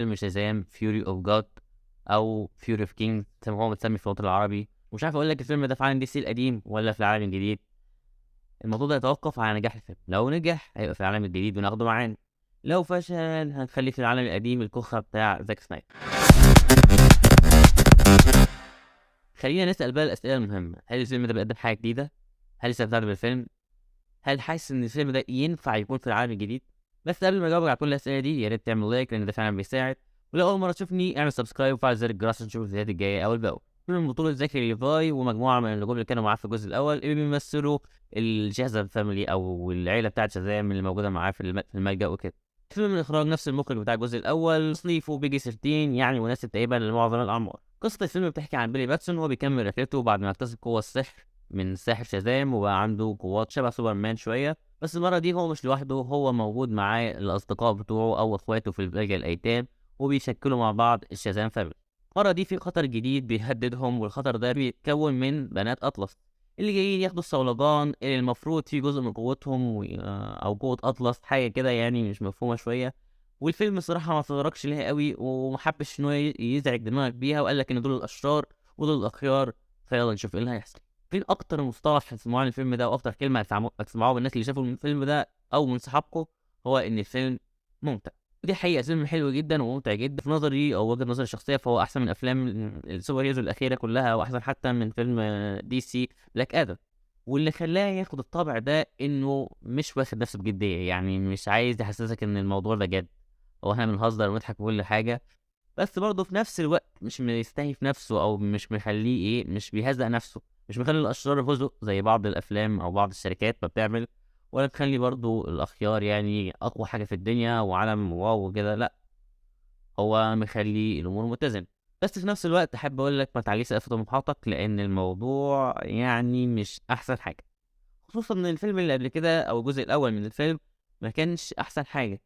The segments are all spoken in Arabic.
فيلم شازام فيوري اوف جاد او فيوري اوف كينج زي ما هو متسمي في الوطن العربي. مش عارف اقول لك الفيلم ده في عالم دي سي القديم ولا في العالم الجديد. الموضوع ده يتوقف على نجاح الفيلم، لو نجح هيبقى في العالم الجديد وناخده معانا، لو فشل هنخليه في العالم القديم الكخة بتاع زاك سنايدر. خلينا نسأل بقى الأسئلة المهمة: هل الفيلم ده بيقدم حاجة جديدة؟ هل استمتعت بالفيلم؟ هل حاسس ان الفيلم ده ينفع يكون في العالم الجديد؟ بس قبل ما اجاوب على كل الاسئله دي يا ريت تعمل لايك لان ده فعلا بيساعد، ولو اول مره تشوفني اعمل سبسكرايب وفعل زر الجرس عشان تشوف الفيديوهات الجايه اول باول. فيلم بطولة زكي ليفاي ومجموعة من النجوم اللي كانوا معاه في الجزء الأول اللي بيمثلوا الشازام فاميلي أو العيلة بتاعت شازام اللي موجودة معاه في الملجأ وكده. فيلم من إخراج نفس المخرج بتاع الجزء الأول، تصنيفه بيجي 13 يعني مناسب تقريبا لمعظم الأعمار. قصة الفيلم بتحكي عن بيلي باتسون وهو بيكمل رحلته بعد ما اكتسب قوة السحر من ساحر شازام وبقى عنده قوات شبه سوبرمان شوية. بس المرة دي هو مش لوحده، هو موجود معاه الأصدقاء بتوعه أو إخواته في ملجأ الأيتام وبيشكلوا مع بعض الشازام فاميلي. المرة دي في خطر جديد بيهددهم، والخطر ده بيتكون من بنات أطلس اللي جايين ياخدوا الصولجان اللي المفروض فيه جزء من قوتهم أو قوة أطلس حاجة كده يعني مش مفهومة شوية. والفيلم صراحة ما تطرقش ليها قوي ومحبش إن هو يزعج دماغك بيها، وقال لك إن دول الأشرار ودول الأخيار، فيلا نشوف إيه اللي هيحصل. فين أكتر مصطلح هتسمعوه عن الفيلم ده وأكتر كلمة هتسمعوها من الناس اللي شافوا الفيلم ده أو من صحابكم هو إن الفيلم ممتع. دي حقيقة فيلم حلو جدا وممتع جدا في نظري أو وجهة نظري الشخصية، فهو أحسن من أفلام السوبر هيروز الأخيرة كلها، وأحسن حتى من فيلم دي سي بلاك آدم. واللي خلاه ياخد الطابع ده إنه مش واخد نفسه بجدية، يعني مش عايز يحسسك إن الموضوع ده جد، هو إحنا بنهزر ونضحك وكل حاجة، بس برضه في نفس الوقت مش مستهيف نفسه أو مش مخليه إيه، مش بيهزق نفسه، مش مخلي الأشرار يفوزوا زي بعض الأفلام أو بعض الشركات ما بتعمل، ولا تخلي برضه الأخيار يعني أقوى حاجة في الدنيا وعالم واو وكده، لأ، هو مخلي الأمور متزنة. بس في نفس الوقت أحب أقول لك ما تعليش سقف طموحاتك لأن الموضوع يعني مش أحسن حاجة، خصوصا إن الفيلم اللي قبل كده أو الجزء الأول من الفيلم ما كانش أحسن حاجة.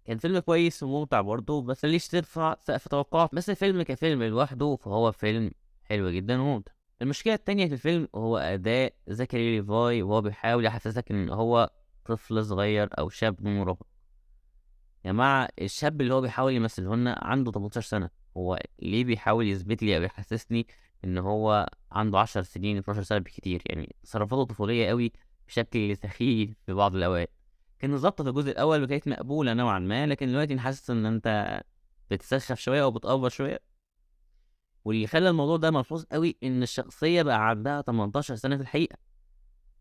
كان فيلم كويس وممتع برضه بس مليش ترفع سقف توقعات، بس الفيلم كفيلم لوحده فهو فيلم حلو جدا وممتع. المشكلة التانية في الفيلم هو أداء زكريا ليفاي وهو بيحاول يحسسك إن هو طفل صغير أو شاب مراهق. يا جماعة الشاب اللي هو بيحاول يمثله لنا عنده 18 سنة، هو ليه بيحاول يثبت لي أو يحسسني إن هو عنده 10 سنين 12 سنة بالكتير؟ يعني تصرفاته طفولية قوي بشكل سخيف في بعض الأوقات. كان ظابطة في الجزء الأول وكانت مقبولة نوعا ما، لكن دلوقتي أنا حاسس إن أنت بتسخف شوية أو بتأفور شوية. واللي خلى الموضوع ده ملحوظ قوي إن الشخصية بقى عندها 18 سنة في الحقيقة.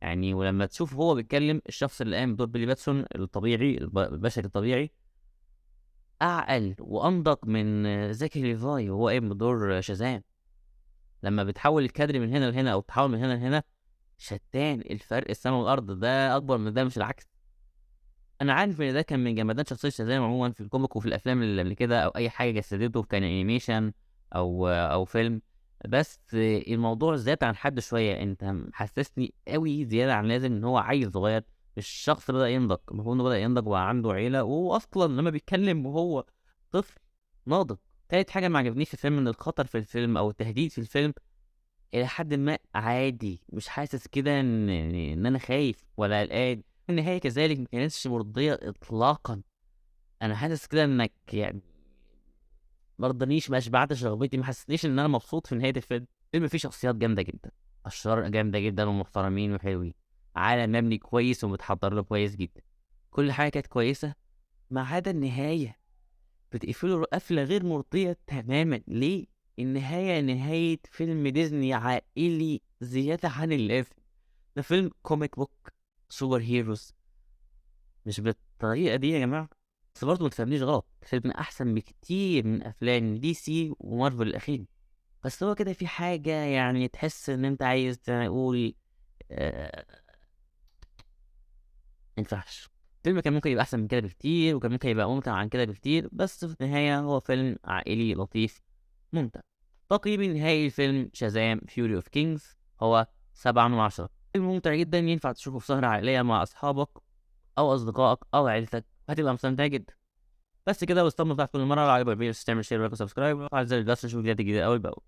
يعني ولما تشوف هو بيتكلم الشخص اللي قام بدور بيلي باتسون الطبيعي البشري الطبيعي أعقل وأنضج من زكي ليفاي وهو قايم بدور شازام. لما بتحول الكادر من هنا لهنا أو تحول من هنا لهنا شتان الفرق السما والأرض، ده أكبر من ده مش العكس. أنا عارف إن ده كان من جمدان شخصية شازام عموما في الكوميك وفي الأفلام اللي قبل كده أو أي حاجة جسدته كان أنيميشن أو فيلم، بس الموضوع زاد عن حد شوية. أنت محسسني قوي زيادة عن لازم إن هو عيل صغير، مش شخص بدأ ينضج، المفروض إنه بدأ ينضج وبقى عنده عيلة وأصلا لما بيتكلم وهو طفل ناضج. تالت حاجة ما عجبنيش في الفيلم إن الخطر في الفيلم أو التهديد في الفيلم إلى حد ما عادي، مش حاسس كده إن أنا خايف ولا قلقان. النهاية كذلك ما كانتش مرضية إطلاقا، أنا حاسس كده إنك يعني ما رضانيش، ما أشبعتش رغبتي، ما حسسنيش إن أنا مبسوط في نهاية الفيلم. الفيلم فيه شخصيات جامدة جدا، أشرار جامدة جدا ومحترمين وحلوين، عالم مبني كويس ومتحضر له كويس جدا، كل حاجة كانت كويسة ما عدا النهاية. بتقفله قفلة غير مرضية تماما. ليه؟ النهاية نهاية فيلم ديزني عائلي زيادة عن اللازم، ده فيلم كوميك بوك سوبر هيروز، مش بالطريقة دي يا جماعة. بس برضه ما تفهمنيش غلط، الفيلم أحسن بكتير من أفلام دي سي ومارفل الأخير، بس هو كده في حاجة يعني تحس إن أنت عايز تقول آه مينفعش. الفيلم كان ممكن يبقى أحسن من كده بكتير وكان ممكن يبقى ممتع عن كده بكتير، بس في النهاية هو فيلم عائلي لطيف ممتع. تقييمي النهائي لفيلم شازام فيوري اوف كينجز هو 7/10. فيلم ممتع جدا ينفع تشوفه في سهرة عائلية مع أصحابك أو أصدقائك أو عيلتك، هتبقى مستمتع جدا. بس كده، واستنى بتاعت كل مرة لو عجبك الفيديو تعمل شير ولايك وسبسكرايب وفعل زر الجرس تشوف فيديوهات جديدة أول بأول.